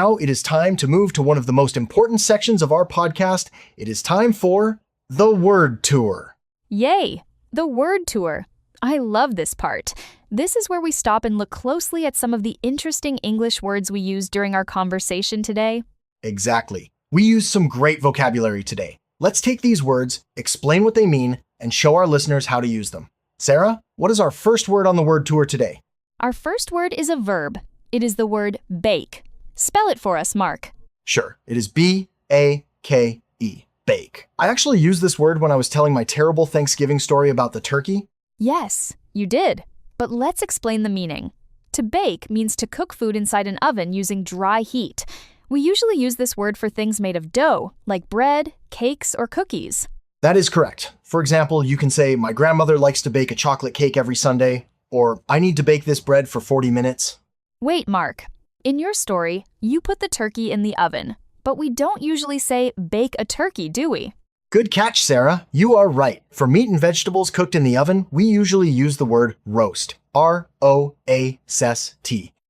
Now it is time to move to one of the most important sections of our podcast. It is time for the word tour. Yay! The word tour. I love this part. This is where we stop and look closely at some of the interesting English words we used during our conversation today. Exactly. We used some great vocabulary today. Let's take these words, explain what they mean, and show our listeners how to use them. Sarah, what is our first word on the word tour today? Our first word is a verb. It is the word bake. Spell it for us, Mark. Sure, it is B-A-K-E, bake. I actually used this word when I was telling my terrible Thanksgiving story about the turkey. Yes, you did. But let's explain the meaning. To bake means to cook food inside an oven using dry heat. We usually use this word for things made of dough, like bread, cakes, or cookies. That is correct. For example, you can say, my grandmother likes to bake a chocolate cake every Sunday, or I need to bake this bread for 40 minutes. Wait, Mark. In your story, you put the turkey in the oven, but we don't usually say bake a turkey, do we? Good catch, Sarah. You are right. For meat and vegetables cooked in the oven, we usually use the word roast. R-O-A-S-T.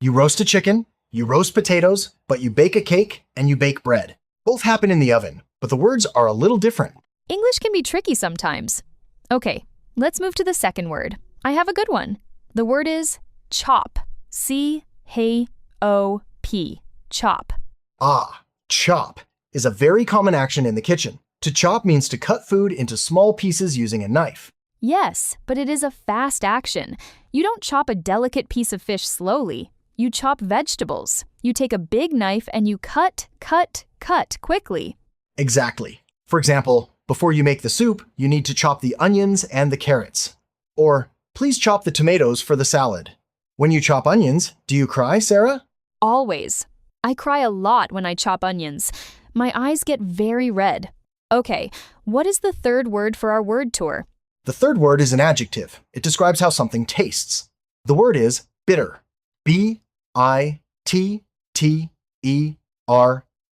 You roast a chicken, you roast potatoes, but you bake a cake and you bake bread. Both happen in the oven, but the words are a little different. English can be tricky sometimes. Okay, let's move to the second word. I have a good one. The word is chop. C-H-O-P. Chop. Ah, chop is a very common action in the kitchen. To chop means to cut food into small pieces using a knife. Yes, but it is a fast action. You don't chop a delicate piece of fish slowly. You chop vegetables. You take a big knife and you cut quickly. Exactly. For example, before you make the soup, you need to chop the onions and the carrots. Or, please chop the tomatoes for the salad. When you chop onions, do you cry, Sarah? Always. I cry a lot when I chop onions. My eyes get very red. Okay, what is the third word for our word tour? The third word is an adjective. It describes how something tastes. The word is bitter. B-I-T-T-E-R,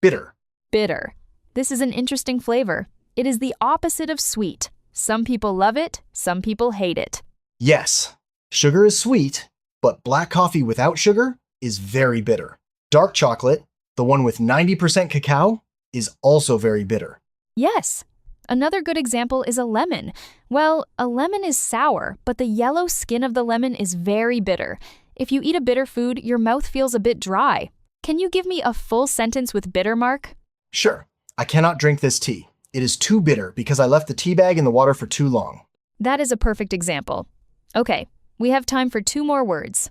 bitter. Bitter. This is an interesting flavor. It is the opposite of sweet. Some people love it, some people hate it. Yes, sugar is sweet, but black coffee without sugar is very bitter. Dark chocolate, the one with 90% cacao, is also very bitter. Yes. Another good example is a lemon. Well, a lemon is sour, but the yellow skin of the lemon is very bitter. If you eat a bitter food, your mouth feels a bit dry. Can you give me a full sentence with bitter, Mark? Sure. I cannot drink this tea. It is too bitter because I left the tea bag in the water for too long. That is a perfect example. Okay, we have time for 2 more words.